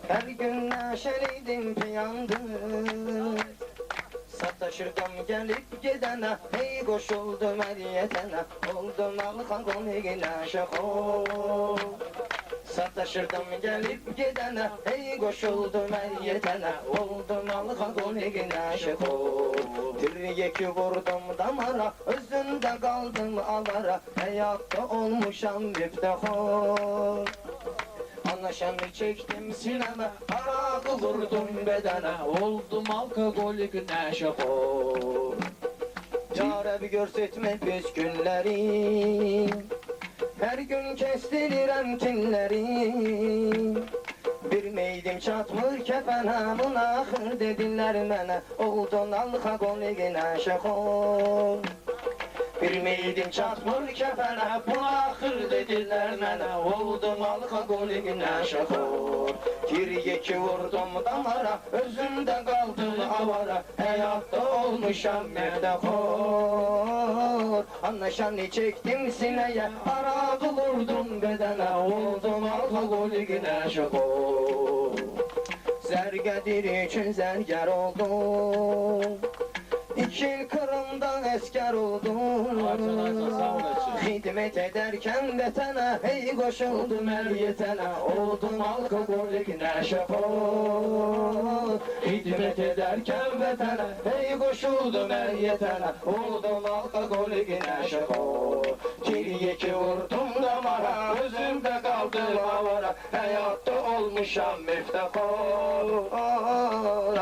Her gün neşeliydim yandım. Sataşırdım gelip gidene, hey koşuldum her yetene, oldum alkan konigine şako. Sataşırdım gelip gidene, hey koşuldum her yetene, oldum alkan konigine şako. Tiryeki vurdum damara, özünde kaldım avara, hayatta olmuşam müftehar. Anlaşanı çektim sineme, arakı vurdum bedene, oldum alkogolik neşehor. Ya Rabbi görsetme pis günleri, her gün kestirirem kinleri. Bilmeydim çatmır kefene, münahır dediler mene, oldun alkogolik neşehor. Bilmeydim çatmır kefene, münahır dediler mene, oldum alkogolik neşehor. Tiryeki vurdum damara, özümde kaldım avara, hayatta olmuşam müftehar. Anlaşanı çektim sineye, arakı vurdum bedene, oldum alkogolik neşehor. Zergedir için zerger oldum, 2 yıl Kırım'dan esker oldum. Hizmet ederken vetene, hey koşuldum el yetene, oldum alkogolik neşehor. Hizmet ederken vetene, hey koşuldum el yetene, oldum alkogolik neşehor. Tiryeki vurdum damara, özümde kaldım avara, hayatta olmuşam müftehar.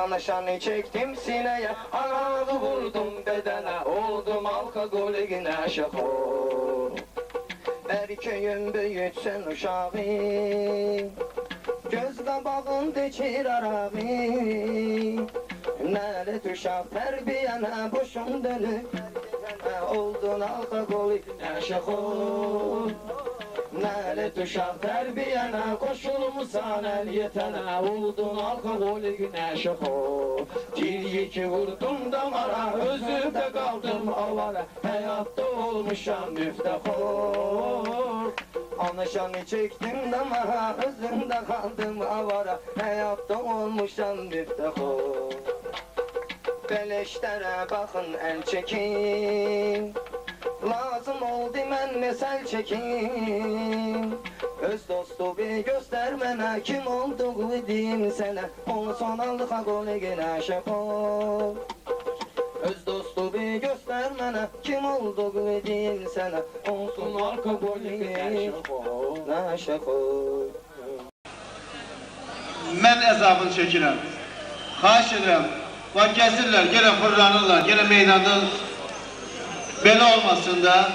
Anlaşanı çektim sineye, arakı vurdum bedene, oldum alkogolik neşehor. Erkeğin büyütsün uşağı, göz qabağın deçir arağı. Nəlet uşaq tərbiyənə boşun dönüb, oldun alkogolik neşehor. Nəlet uşaq tərbiyənə qoşulmusan el yetənə, oldun alkogolik neşehor. Tiryeki vurdum damara, özümde kaldım avara, hayatta olmuşam müftehar. Anlaşanı çektim damara, özümde kaldım avara, hayatta olmuşam müftehar. Beleşlere bakın el çekin, lazım oldu mən mesel çekin. Öz dostu bir göstermene, kim olduğu diyeyim sana, olsun alkogolik neşehor. Öz dostu bir göstermene, kim olduğu diyeyim sana, olsun alkogolik neşehor. Mən əzabını çəkirəm. Xahiş edirəm. Bak gəzirlər, gələ fırlanırlar, gələ meydanda belə olmasın da.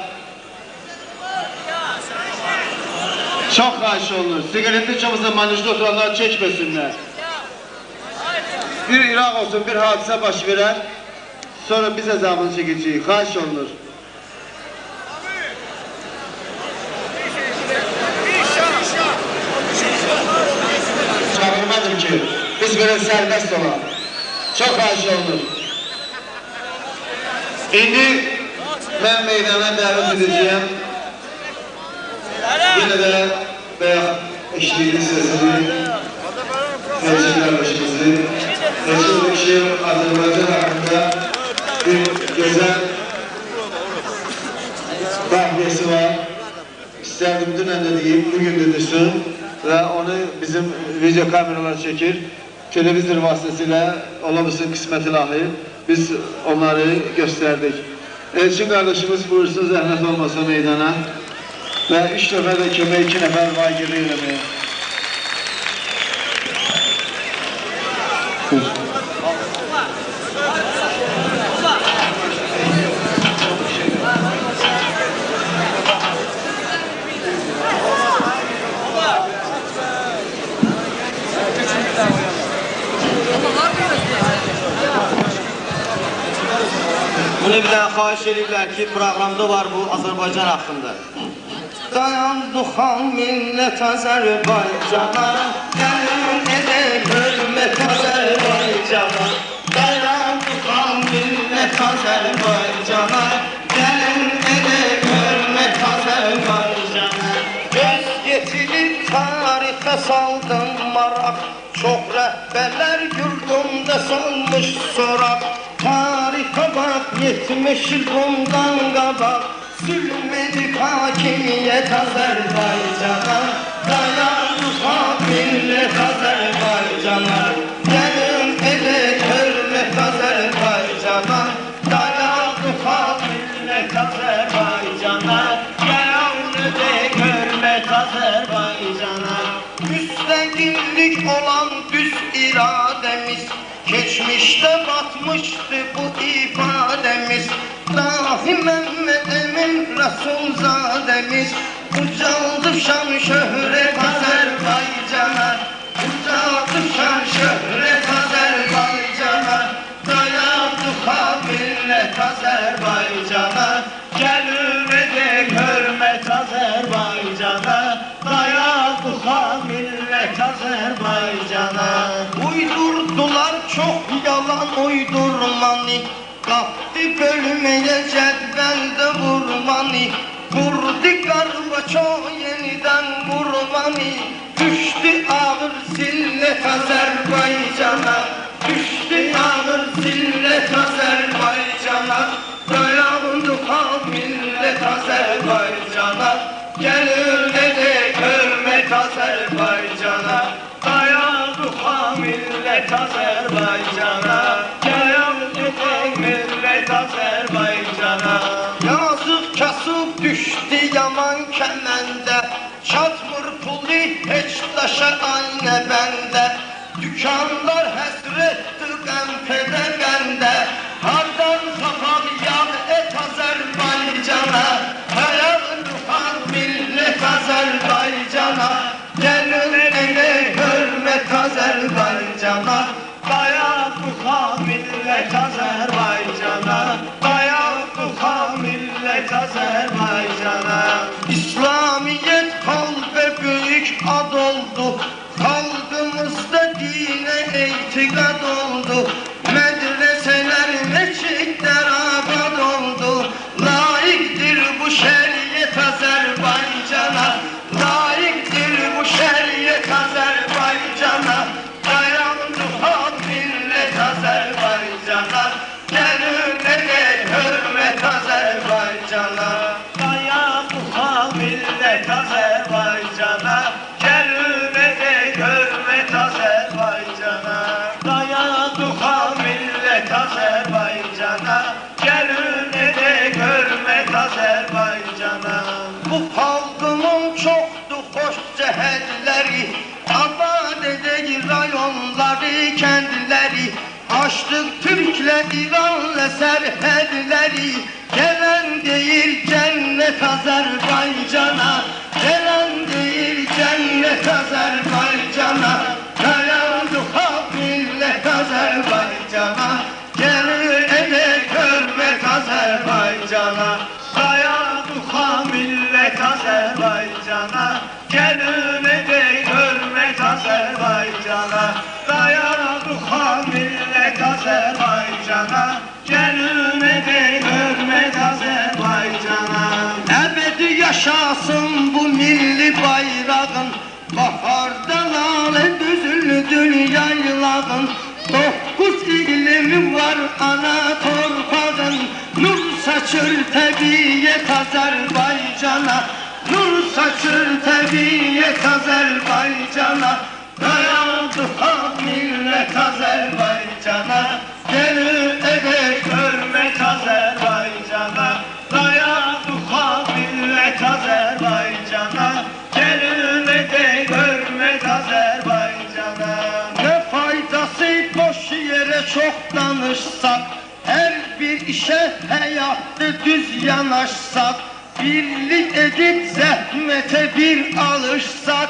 Çok xahiş olunur. Sigaretli çabasına manijli oturanlar çekmesinler. Bir İraq olsun, bir hadise baş verer. Sonra biz əzabını çekeceğiz. Xahiş olunur. Çağırmadım ki, biz böyle serbest olalım. Çok xahiş olunur. İndi ben meydana davet edeceğim. Yine de veya eşliğini sesini, Necip kardeşimizi, Necip kişi Azerbaycan hakkında bir güzel bahçesi var. İsterdim dünen de deyip, bugün de düşsün ve onu bizim video kameralar çekir. Televizyon vasıtasıyla olabilsin kısmet ilahi biz onları gösterdik. Elçin kardeşimiz buyursun zahmet olmasa meydana ve 3 nefer de köme 2 nefer var girilemeye. Bunu bilen xahiş edirlər ki, programda var bu Azerbaycan hakkında. Dayandıqam millət Azərbaycana, gəlin edək hörmət Azərbaycana. Dayandıqam millət Azərbaycana, gəlin edək hörmət Azərbaycana. Göz yetirib tarixə saldım marak, çok rəhbərlər yurdumda salmış sorak. Tarihe bak 70 yıl bundan qabaq, zülm edib hakimiyyət Azərbaycana. Dayanıq millət Azərbaycana, gəlin edək hörmət Azərbaycana. Dayanıq millət Azərbaycana, gəlin edək hörmət Azərbaycana. Müstəqillik olan düz irademiz, geçmişte batmıştı bu ifademiz. Dahi Mehmet Emin Resulzademiz, ucaldı şan şöhret Azerbaycan'a. Ucaldı şan şöhret Azerbaycan'a. Dayandı millet Azerbaycan'a. Gelin edek hürmet Azerbaycan'a. Dayandı millet Azerbaycan'a. Uydurdular çok yalan uydurmanı, kaptı bölmeye cedvelde vurmanı. Vurdu Gorbaçov yeniden vurmanı. Düştü ağır zillet Azerbaycan'a. Düştü ağır zillet Azerbaycan'a. Dayandı millet Azerbaycan'a. Gelin edek hürmet Azerbaycan'a. Dayandı millet Azerbaycan'a. Gelin edek millet Azerbaycan'a. Yazık kasıp düştü yaman kemende, çatmır pulu hiç taşa aynı bende. Dükkanlar həsretdi qəmpədə qəndə, hardan tapaq yağ et Azerbaycan'a. Dayandı millet Azerbaycan'a. Gelin edek hürmet Azerbaycan'a. Dayandı millet Azerbaycan'a. Dayandı millet Azerbaycan'a. İslamiyet kalbe büyük ad oldu, halkımızda dine itikad oldu. Medreseler, meçitler abad oldu. Layıktır bu şeriyet Azerbaycan'a. Layıktır bu şeriyet Azerbaycan'a. Dayandı millet Azerbaycan'a. Gelin edek hürmet Azerbaycan'a. Dayandı millet Azerbaycan'a. Gelin edek hürmet Azerbaycan'a. Dayandı millet Azerbaycan'a. Gelin edek hürmet Azerbaycan'a. Bu halkımın çoktu hoş cəhətləri, abad edək rayonları, kəndləri. Açdık Türk'le İran'la sərhədləri. Gelen değil cennet Azerbaycan'a. Gelen değil cennet Azerbaycan'a. Dayandı millet Azerbaycan'a. Gelin edek hürmet Azerbaycan'a. Dayandı millet Azerbaycan'a. Gelin edek hürmet Azerbaycan'a. Dayandı millet Azerbaycan'a. Gelin edek hürmet Azerbaycan'a. Ebedi yaşasın bu milli bayrağın, baharda lale düzüldür yaylağın. 9 iklimi var ana torpağın, nur saçır təbiyyət Azerbaycan'a. Nur saçır təbiyyət Azerbaycan'a. Dayandı millet Azerbaycan'a. Gelin edek hürmet Azerbaycan'a. Dayandı millet Azerbaycan'a. Gelin edek hürmet Azerbaycan'a. Ne faydası boş yere çok danışsak, her bir işe hayatta düz yanaşsak, birlik edip zəhmete bir alışsak,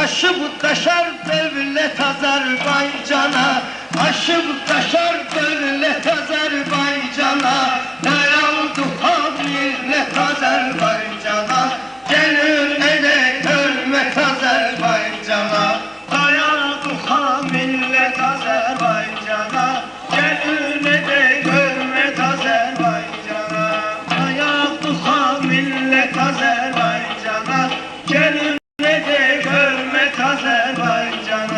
aşıp taşar devlet Azerbaycan'a. Aşıp taşar devlet Azerbaycan'a. Dayandı millet Azerbaycan'a. Gelin edek hürmet Azerbaycan'a. Dayandı millet Azerbaycan'a. Gelin edek hürmet Azerbaycan'a. Dayandı millet Azerbaycan'a. Gelin edek hürmet Azerbaycan'a.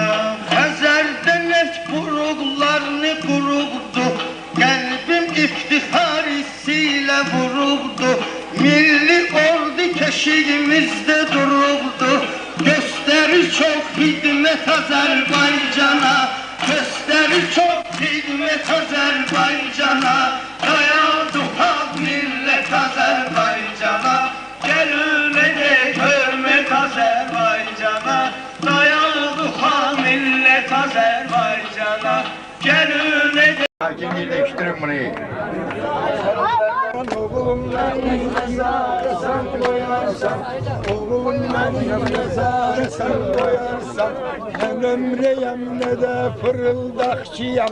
hizmet Azerbaycan'a, gösterir çok hizmet Azerbaycan'a. Dayandı hak millet Azerbaycan'a, gel öyle de hürmet Azerbaycan'a. Dayandı hak millet Azerbaycan'a, gel öyle de. Hakimliği değiştirin bunu. Oğlum benim mezarı sen koyarsan, oğlum benim mezarı sen koyarsan, hem ömreyem ne de fırıldakçıyam,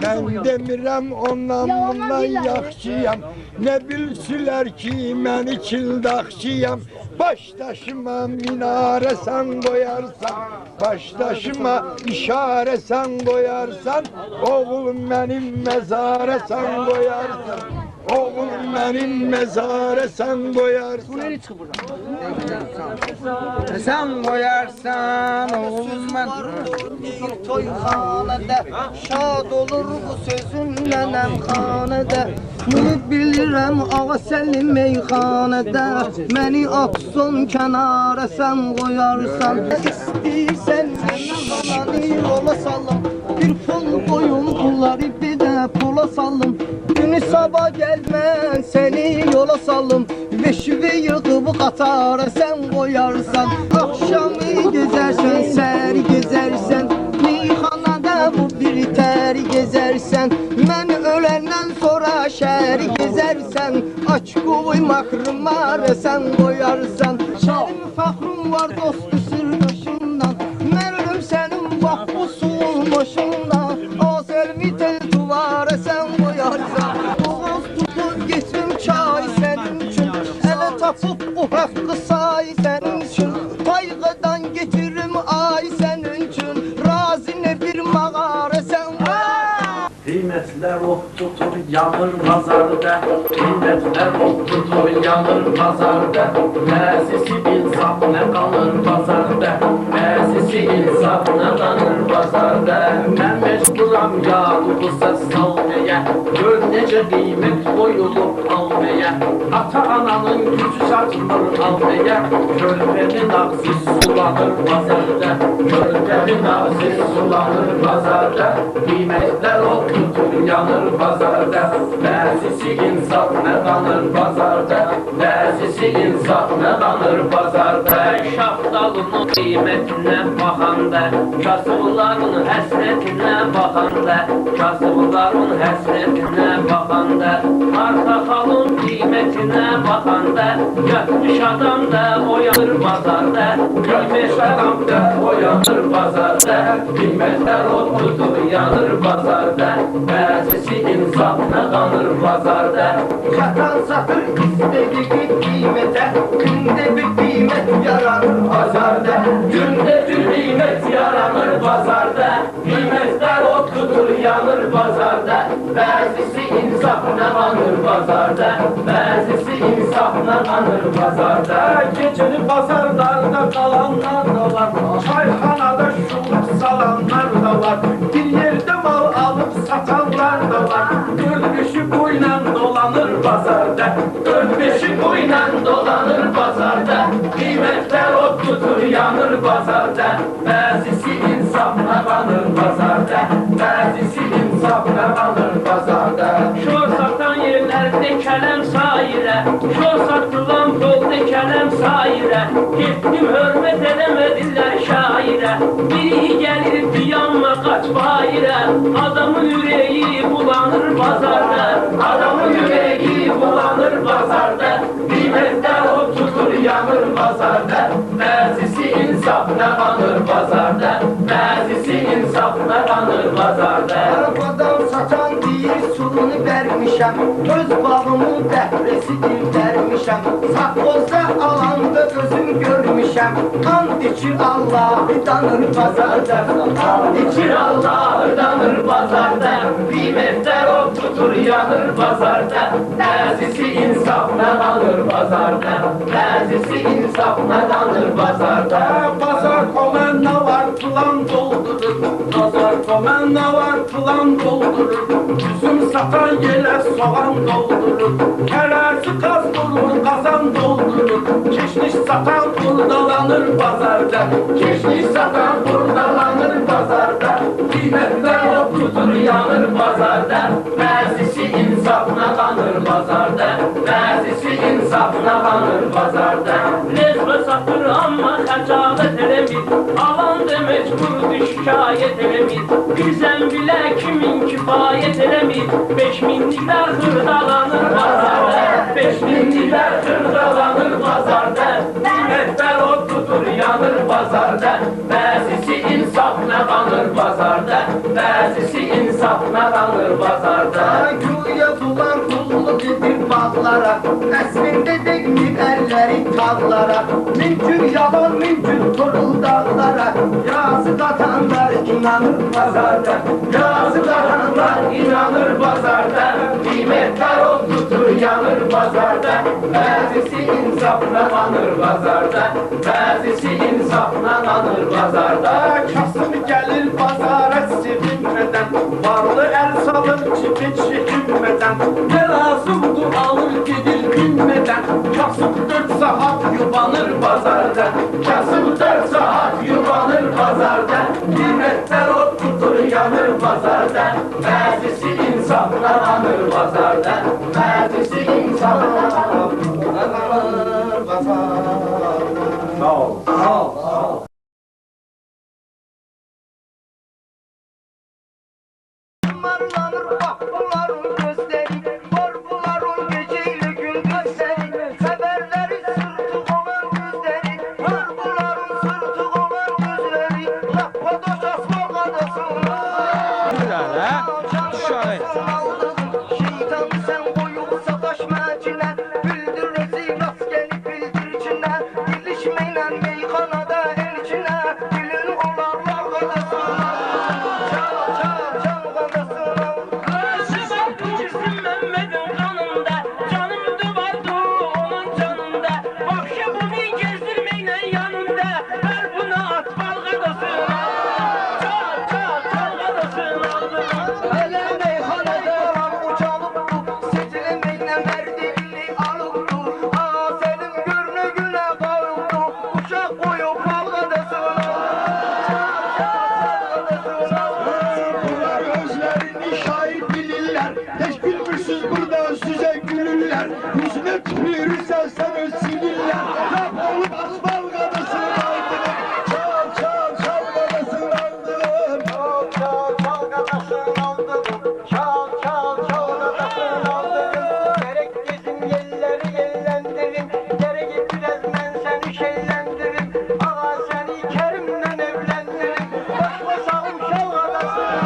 ben demirəm ondan bundan yaxçıyam, ne bilsüler ki ben çildakçıyam. Baştaşıma minare sen koyarsan, baştaşıma işare sen koyarsan, oğlum benim mezarı sen koyarsan. Oğlum benim mezara sen koyarsan. Sen koyarsan oğlum ben. Bir toyxanada şad olur bu sözünlə əmxanada. Bunu bilirəm ağa sənin meyxanada. Məni atson kənara sən qoyarsan. İstəyirsən məndən yola salım. Bir pul qoyun pulları bir də pula salım. Günü sabah gəlmən seni yola salım. Beşivi yığıb qatara sən qoyarsan. Akşamı gezərsən, səhəri gezərsən, meyxanada bu bir təri gezərsən. Mən öləndən sonra şəhəri gezərsən, aç qoy makrımara sən qoyarsan. Şərim fəxrum var dostu sırdaşından, mən ölüm sənin bax bu suyun başından. Azərmi tel duvara sən qoyarsan. Boğaz tutub getrim çay sənin üçün, ələ tapıb bu haqqı say sənin üçün. Qayğıdan getirim ay sənin üçün, razı ne bir mağara sən qoyarsan. Kıymetler oh tutur yanır pazarda, kıymetler oh tutur yanır pazarda. Mezisi insaf ne kalır pazarda, mezisi insaf ne kalır pazarda. Ben mecburam yağdı bu ses salmaya, gör nece kıymet koyulup almaya. Ata ananın gücü satılır almaya, körpenin ağzı sulanır pazarda, körpenin ağzı sulanır pazarda. Kıymetler oh tutur yanır pazarda, mezisi insaf ne kalır pazarda, mezisi insaf ne kalır pazarda. Şaftalının kıymetine bakanda, kasıbların həsretine bakanda, kasıbların həsretine bakanda, portakalın kıymetine bakanda, yatmış adam da oyanır pazarda, gülmüş adam da oyanır pazarda. Kıymetler o tutur yanır pazarda, mezisi insaf ne kalır pazarda. Satan satır istediği kıymete, günde bir kıymet yaranır pazarda. Günde bir kıymet yaranır pazarda, kıymetler ot tutur yanır pazarda. Mezisi insaf ne kalır pazarda, mezisi insaf ne kalır pazarda. Geceli pazarlarda kalanlar da var, çayhanada şuluk salanlar da var. Bir yerde mal alıp satanlar da var, dört beşi boyla dolanır pazarda, dört beşi boyla dolanır pazarda. Kıymetler ot tutur yanır pazarda, mezisi insafına kalır pazarda, mezisi insafına kalır pazarda. Şor satan yerlerde kelem saire, şor satılan yolda kelem saire. Gittim hürmet edemediler şaire, biri gelir bir yanma kaç bayire. Adamın yüreği bulanır pazarda, adamın yüreği bulanır pazarda. Kıymetler o tutur yanır pazarda, mezisi insafına kalır pazarda, mezisi insafına kalır pazarda. Arabadan satan değil sulunu vermişem, öz bağımı dehresidir vermişem. Sakkoza alanda gözüm görmüşem, and içir Allah'ı danır pazarda, and içir Allah'ı danır pazarda. Kıymetler o tutur yanır pazarda, mezisi insafına kalır pazarda, mezisi insafına kalır pazarda. Pazar komenda var plan doldurur. Pazar komenda var plan doldurur. Üzüm satan yele soğan doldurur. Keresi kaz vurur kazan doldurur. Kişniş satan kurdalanır pazarda. Kişniş satan kurdalanır pazarda. Kıymetler o tutur yanır pazarda. Mezisi insafına kanır pazarda. Mezisi insafına kanır pazarda. Nezbe satır ama xəcalet eləmir. Alan demək vurdu şikayet eləmir. Bilsən bilə kimin kifayet eləmir. 5000'liklər xırdalanır pazarda. 5000'liklər xırdalanır pazarda. Qiymətlər o tutur yanır pazarda. Bəzisi insafına kanır pazarda. Bəzisi insafına kanır pazarda. Güya duvar kullu gedir bağlara. Əslində deyil əlləri tağlara. Mümkün yalan, mümkün kurul dağlara. Yazı qatanlar inanır pazarda. Yazı qatanlar inanır pazarda. Qiymətlər o tutur yanır pazarda. Bəzisi insafına kanır pazarda. Bəzisi insafına kanır pazarda. Kasım gəlir bazara sevinmədən. Varlı əl salır cibin çekinmədən. Ne lazımdır alır gedir bilmeden. Kasım 4 saat yubanır pazarda. Kasım 4 saat yubanır pazarda. Qiymətlər o tutur yanır pazarda. Bəzisi insafına kanır pazarda. Bəzisi insafına kanır pazarda. Sağ ol. Sağ ol. Sağ ol. Marlanır bak bunların gözleri. Var bunların geceyle gündüzleri. Severleri sırtı olan yüzleri. Var bunların sırtı olan yüzleri. Lapadoş asma kadasına. Şeytan sen koyup sataş mecine. Bildir rezil askeri bildir içine. Dilişmeyle meyhanada el içine. Dilin olarlar kadasına. Çal çal çal kadasına. Karşıma kıçırsın Mehmet'in kanında. Canım duvardı onun canında. Vahşi bunu gezdirmeyle yanında. Ver bunu at bal kadasına. Çal çal çal kadasına. Hele meyhanada uçalıp bu seçilemeyle verdiğini alıptu. Aa senin görüne güne kaldı. Uşak koyup balgadasına. Bunlar özlerini şahit bilirler. Hiç gülmüşsüz burada size gülürler. Yüzüne tükürürsen sen öz sinirler. Rap olup asfal kadasını aldırım. Çal çal çal kadasını aldırım. Çal çal çal kadasını aldırım. Çal çal çal kadasını aldırım. Gerek gezin yelleri yellendirim. Gerek biraz ben seni şeylendirim. Ağa seni Kerim'den evlendirim. Başma sağım şal kadasını.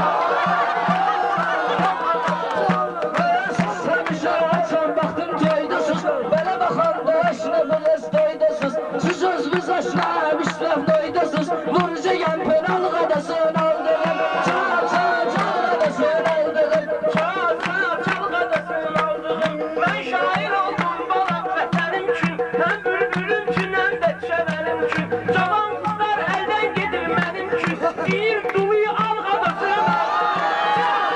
Sen baktım toydasız, bana bakan da aşrafınız toydasız. Siz özünüz aşraf, işraf toydasız. Vurca yampın algadasın aldırım. Çal çal çal gadasın aldırım. Çal çal çal kadasın aldığım. Ben şair oldum balam vətənim üçün. Hem bülbülüm üçün hem de çeverim üçün. Cavan kızlar elden gedir mənim üçün. Deyir duluyu al kadasın.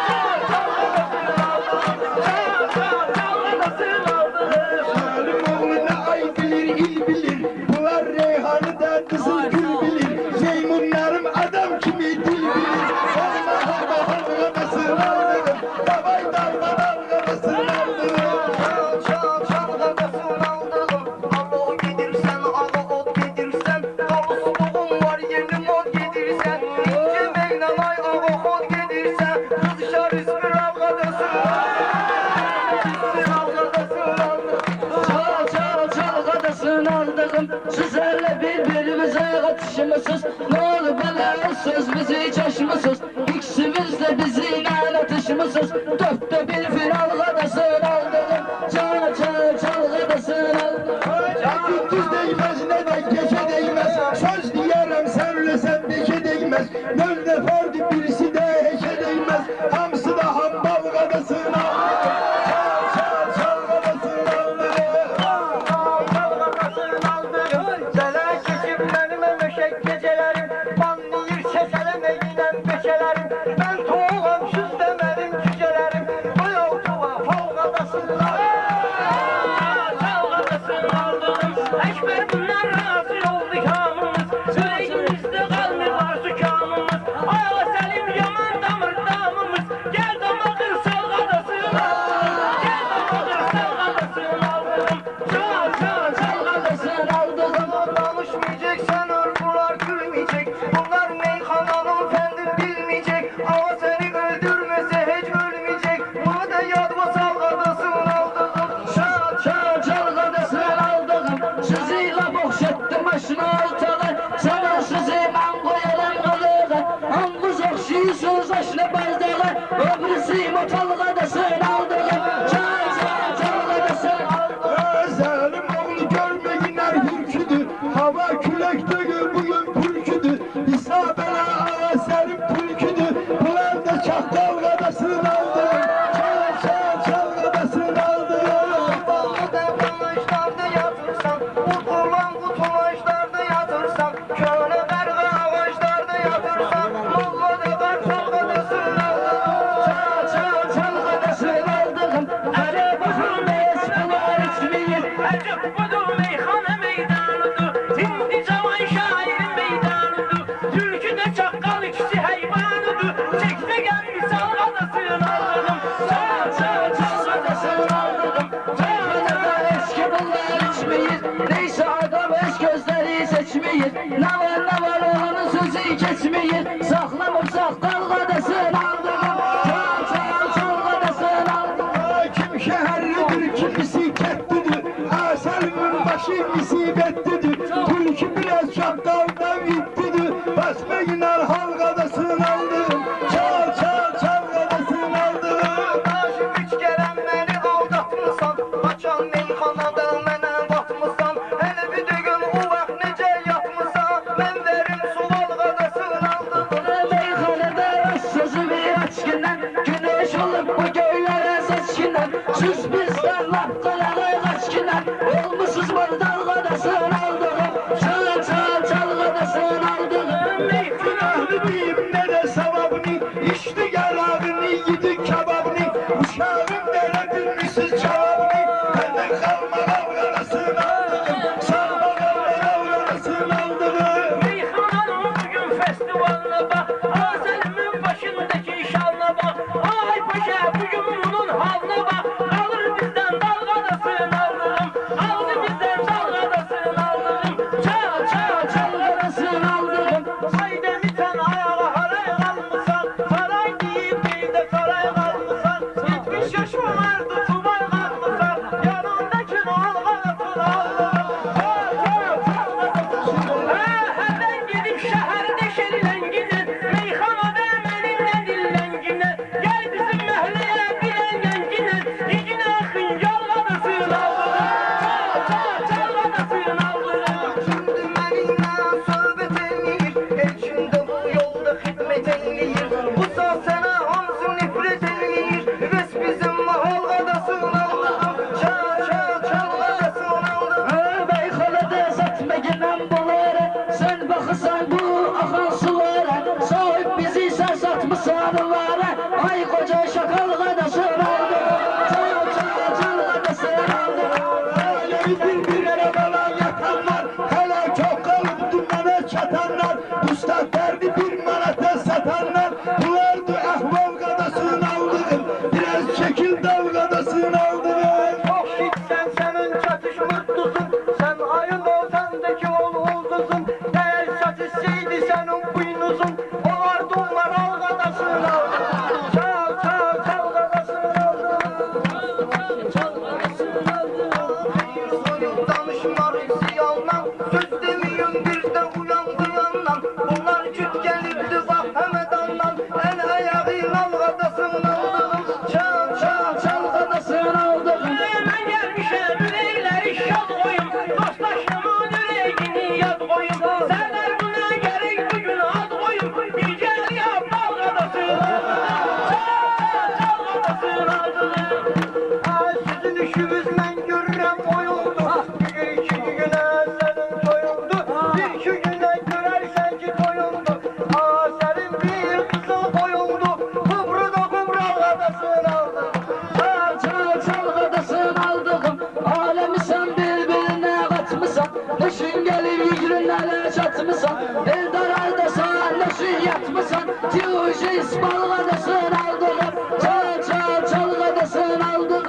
Çal çal çal kadasın aldığım. Çal çal çal kadasın aldığım. Zalim oğlu ne ay bilir il bilir. Bunlar Reyhan'ı kızıl gül bilir. Zeymunlarım adam kimi dil bilir. Olmaha bahar kadasını aldırım. Davay darman al kadasını aldırım. Çal çal çal kadasını aldırım. Alo gedirsen alı ot gedirsen. Kavusluğum var yeni mod gedirsen. İnce meynan ay ağı kod gedirsen. Kız şarız bir al kadasını Çal çal çal gadasın aldırım. Sizlerle birbirimize katışmışız. Ne olur bana söz bizi hiç aşmışız. İkimiz de bizi atışmışız. Dörtte bir final gadasın aldırım. Çal çal çal gadasın aldırım. Gündüz değmez ne de gece değmez. Söz diyerem sevlesem beke değmez. Nerede vardı birisi de heke değmez. Hamsı da hambal kadasını aldırım. Çal çal çal kadasını aldırım. Çal çal kadasını aldırım. Selen geçip benim meşek gecelerim. neçələrim, mən toğam süzdə mənim cücələrim, qoy otuva falqadasınlar. Çalğadasın aldığım, Əkbər bunlar razı oldu kamımız, Sürəyimizdə qalmırlar sükamımız, Ağa Səlim yaman damır damımız, Gəl damaqır salğadasın aldığım, Gəl damaqır salğadasın aldığım, Çalğadasın aldığım. Danışmayacaksan bunlar gülmeyecek, bunlar meyxananın fəndin bilmeyecek, Ağa səni öldürməsə heç ölmeyecek, bunu da yadma salğadasın aldığım. Çalğadasın aldığım. Sizi ilə box etdim başına ortalar, sana sizi mən qoyaram qalığa, Anquz oxşuyusuz aşına bardağa, öbürüsü motalğadasın aldığım. Çalğadasın aldığım. Zalim oğlu görmeyinler hürküdür. Hava külektir bugün pürküdür. İsabela ağa senin pürküdür. Ulan da çakal kadasını aldım. Çal kadasını aldım. Bağlıda qamaşlarda yatırsan, Udulan qutulaşlarda yatırsan, Köhnə qərqə ağaçlarda yatırsan, Mollada qar çalğadasın aldığım. Çalğadasın aldığım. Hələ baxın heç bunlar içməyir. Əcəb budur meyxana meydanıdır, Hindi cavan şairin meydanıdır, Türküdə çaqqal ikisi heyvanıdır, Çəkdə gəlmiş salğadasın aldığım, Çalğadasın aldığım. Meyxanada eski bunlar içməyir. Neysə adam öz gözləri seçməyir. Nə var onun sözü keçməyir. Saxlamıb dalğadasın aldığım. Çalğadasın aldığım. Kim şehirlidir, kimisi ketlidir. Asalimin başı musibetlidir. Tulki biraz çakkaldan gittidir. Basmayınlar halkadasını aldım. Çal kadasını aldım. Daşım üç gələn məni aldatmısan, Açan meyxanada mənə batmısan, Hələ bir dügün o vaxt necə yatmısan, Mən verim suval qadasın aldığım. Meyxanada öz sözü bir açkından, Güneş olub bu göylere seçkindən, Siz bizdən lap qalağa qaçkindən, Olmuşsuz var dalğadasın aldığım. Çalğadasın aldığım. Günahlı diyeyim ne de sevabını. İşte yarağını yedi kebabını. Uşağım nere bilmişsiz cevabını. Benden kalma kavgasını aldım. Sarma kavgasını aldım. Meyxananın bugün festivalına bax, Ağa Səlimin başındakı şalına bax, Ay paşa bugün bunun halına bax, Qalır bizdən dalğadasın aldığım, Aldı bizdən dalğadasın aldığım, Çalğadasın aldığım. Haydi sən ayağa haray qalmısan, Saray deyib deydə saray qalmısan, 70 yaşım vardı subay qalmısan, Yanındakı alğadasın aldığım, Hərdən gedib şəhərdə şərilənginə, Meyxanada mənimlə dillənginə, Gəl bizim məhləyə bilən gənginə, Diginə xıncalğadasın aldığım, Çalğadasın aldığım. Şimdi mənimlə söhbət eləyir, Elçində bu yolda xidmət eləyir, Bu saat sənə hamısı nifrət eləyir, Bəs bizim mahal qadasın aldığım, Çalğadasın aldığım. Meyxanada satmaginem bunlara, Sen baxırsan bu axan sulara, Sahib bizi sən satmısan onlara, Ay qoca şakalğadasın aldığım. Çalğadasın aldığım. Aileyi birbirine bana yakanlar. Hele çok kalıp dumana çatanlar. Usta derdi bir manata satanlar. Bulardı ahval kadasını aldım. Biraz çekil dal kadasını aldım. Çok şitsen senin çatışmır tuzun, Sen ayın ortandaki oğuldusun, Değer çatışsaydı senin buynuzun, Onlar dumlar algadasın aldın. Çal gadasın aldın. Hayır soyup danışmarız ziyandan, Söz demeyim bir de uyandı yandan, Bunlar küt gelipti bak hemedandan, El ayağı algadasın aldın. Çalğadasın aldığım. Mən gəlmişəm ürəkləri şad qoyum, Dostlaşımın ürəyini yad qoyum, Sərlər buna gərək bugün ad qoyum, Bir gəl yap dalğadasın. açmışsan Cüce İspalgadasın aldığım Çal çal çalgadasın aldığım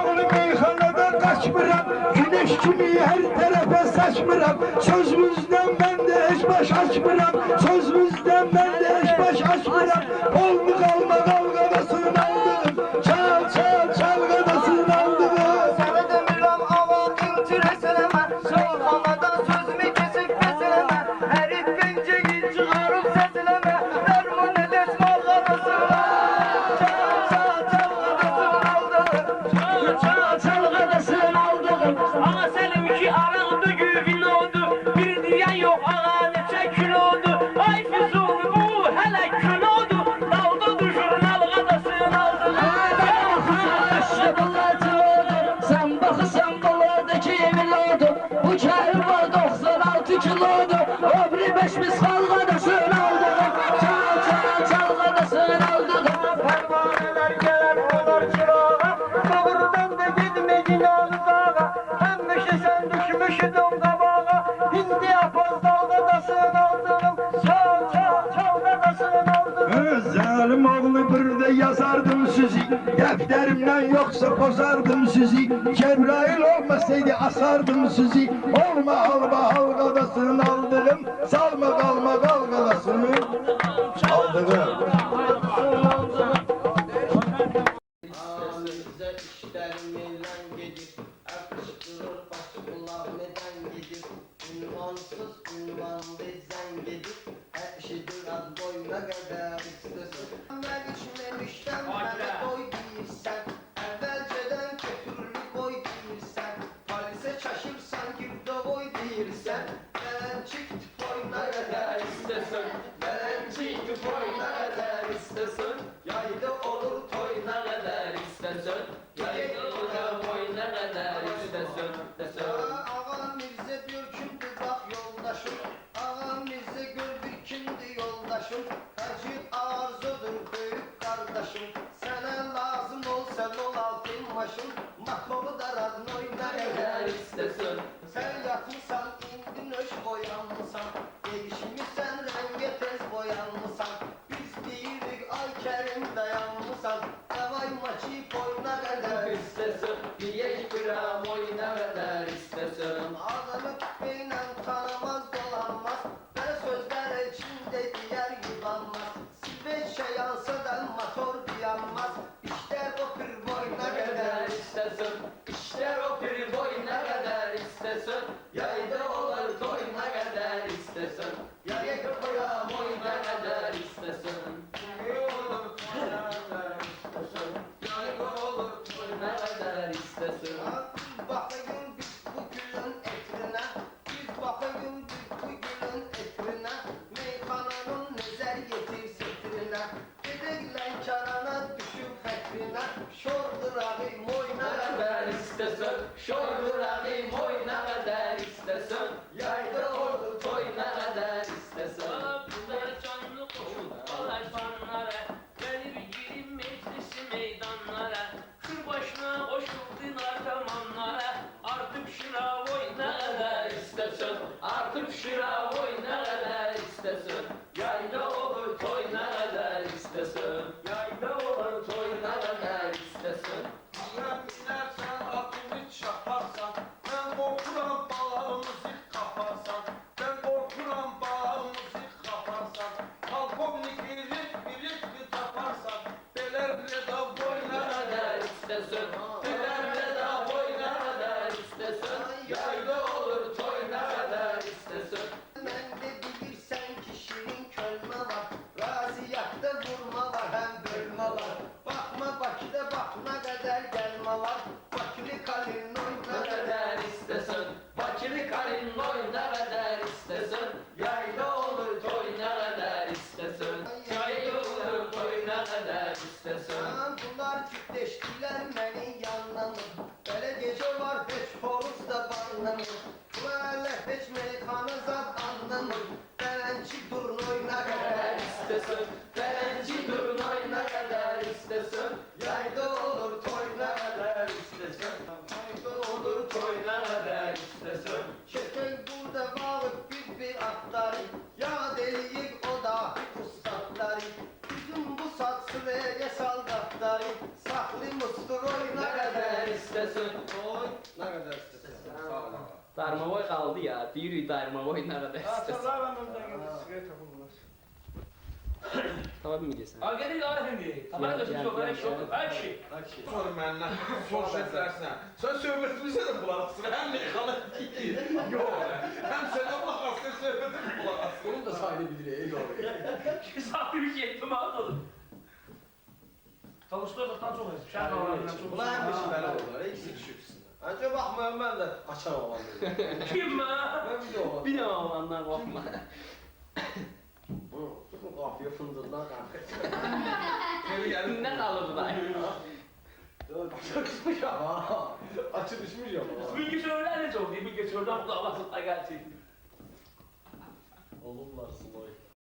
Oğlum meyhanada kaçmıram, güneş gibi her tarafa saçmıram. Sözümüzden ben de eş baş açmıram, sözümüzden ben de eş baş açmıram. Oldu kalma kavgadasın aldığım, çal çal çalgadasın aldığım. Sana demirəm avam intires eləmə Meyxanadan sözümü kesib kesileme Herif penceyi çıkarıp ses eləmə Derman edes malgadasın Çal çalgadasın aldığım Ağa Selim ki araldı güvin oldu. Bir diyen yok ağa neçə kül oldu. Ay Füzuli bu hele kül oldu. Dalda düşür nalgadasın aldı. Sen bakırsan buladı kimin oldu Bu kervan 96 kilodu Öbrü 5 misal kadasın aldığım Çal çal çalgadasın aldığım Pervaneler gelir olur çırağa Doğrudan da gitmeyin ağzağa Hem meşesen düşmüşüdüm kabağa Hindi yapaz dalgadasın aldığım Çal çal çalgadasın aldığım Zalim oğlu bir de yazardım sizi, defterimden yoksa bozardım sizi. Cebrail olmasaydı asardım sizi. Olma alma halgadasın aldığım, salma kalma kalgadasın aldığım. Ağzınıza işlermeyle gelir Akıştırır başı kulağımdan gelir Ünvansız ünvanlı zengedir Her şeydir az boyuna kadar istesin Ben içmemişten bana koy değilsen Evvelceden kötürlü boy değilsen Polise şaşırsan girde boy değilsen Ben çıktı boyuna kadar istesin Ben çıktı boyuna kadar istesin Yayda olur toyuna kadar istesin Yayda olur boyuna kadar istesin Ağam Mirze diyor kimdi bak yoldaşım Ağam Mirze gör bir kimdi yoldaşım Hacı arzudur büyük kardeşim Sana lazım olsa ol altın başım Makolu da razın oyuna kadar istesin Sen yatmışsan indin öş boyanmışsan Değişmişsen renge tez boyanmışsan Biz değildik ay kerim dayanmışsan Davay maçı boyuna kadar istesin Diye gram oyuna kadar istesin Adamı küpeyle tanımaz dolanmaz Böyle sözler içinde diğer yılanmaz Silve şey alsa da motor dayanmaz İşte o pir boyuna kadar istesin İşte o pir boyuna kadar istesin Yayda olur toyuna kadar istesin Yayda boyuna kadar istesin Olur toyuna kadar istesin Yayda olur toyuna kadar istesin Bakayım biz bu gülün etrine Biz bakayım biz bu gülün etrine Meyhananın nezer getir setrine Dediklen karana düşüp fetrine Şordur ağayım oyna kadar istesin Şordur ağayım oyna kadar istesin Yayda oldu toyuna kadar istesin Bunlar canlı koşun alayfanlara. Gelir girin meclisi meydanlara. Kır başına koşuldun arkamanlara. Artık şınav oyna kadar istesin. Artık şınav oyna kadar istesin. Yayda olur toyuna kadar istesin. Yayda olur toyuna kadar istesin. Sen bilərsən, atını çaparsan Mən qorxuram balağımızı qaparsan Mən qorxuram balağımızı qaparsan Polkovnik birik taparsan Belərlə də boyna kadar istesin. Belerle de boyuna kadar istesin. Yayda olur toyuna kadar istesin. Ben de bilirsen ki şirin kölme var Raziyakta vurma var hem bölme var Bakma Bakı'da bak ne kadar gelme var Bakılı kalın oyna Ne kadar istesin. Bakırı karın boyuna kadar istesin. Yayda olur toyuna kadar istesin. Yayda olur toyuna kadar istesin. Bunlar çiftleştiler beni yanlanır Böyle gece var hiç polis da banlanır Böyle hiç meyhanı zat anlamır Belençi durun oyna kadar İstesin. Belenci durun oyuna kadar istesin. Yayda olur toyna kadar İstesin. Yayda olur Toyuna kadar istesin. Şeker burada bağlık bir atları Ya deliyik o da Darmavoy qaldı ya. Deyirik Darmavoyla arada istəsən. Sonra ben önden gidip sigaret yapılmaz. Tapa bilməyəcəksən. Al gedin daha şimdi. Tamam gözüm yok öyle şey yok. Her şey. Sonra benden sohbet dersen. Sen söhbetimize de kulak asın. Hem meyhanı değil. Yok. Hem sen kulak asın, söhbetime kulak asın. Bunun da sahibi bilir. Yok. Şu saati bir şey ettim anladım. Tavuklar da tam çok ezmiş. Şahane olanlardan çok. Bunlar hem peşinləri olurlar, ikisi düşürsünlər. Ancaq baxmayın, mən də açar olan dedim. Kim ha? Mən bir də olan. Bir də olandan qorxma. Bu qapıya fındığından qalxır. Nə qalıb da? Başa düşmüş ama. Açı düşmüş ama. Bilgisayarlar ne çok değil. Bilgisayardan bu da basıp da gerçek. Olurlar Sloy.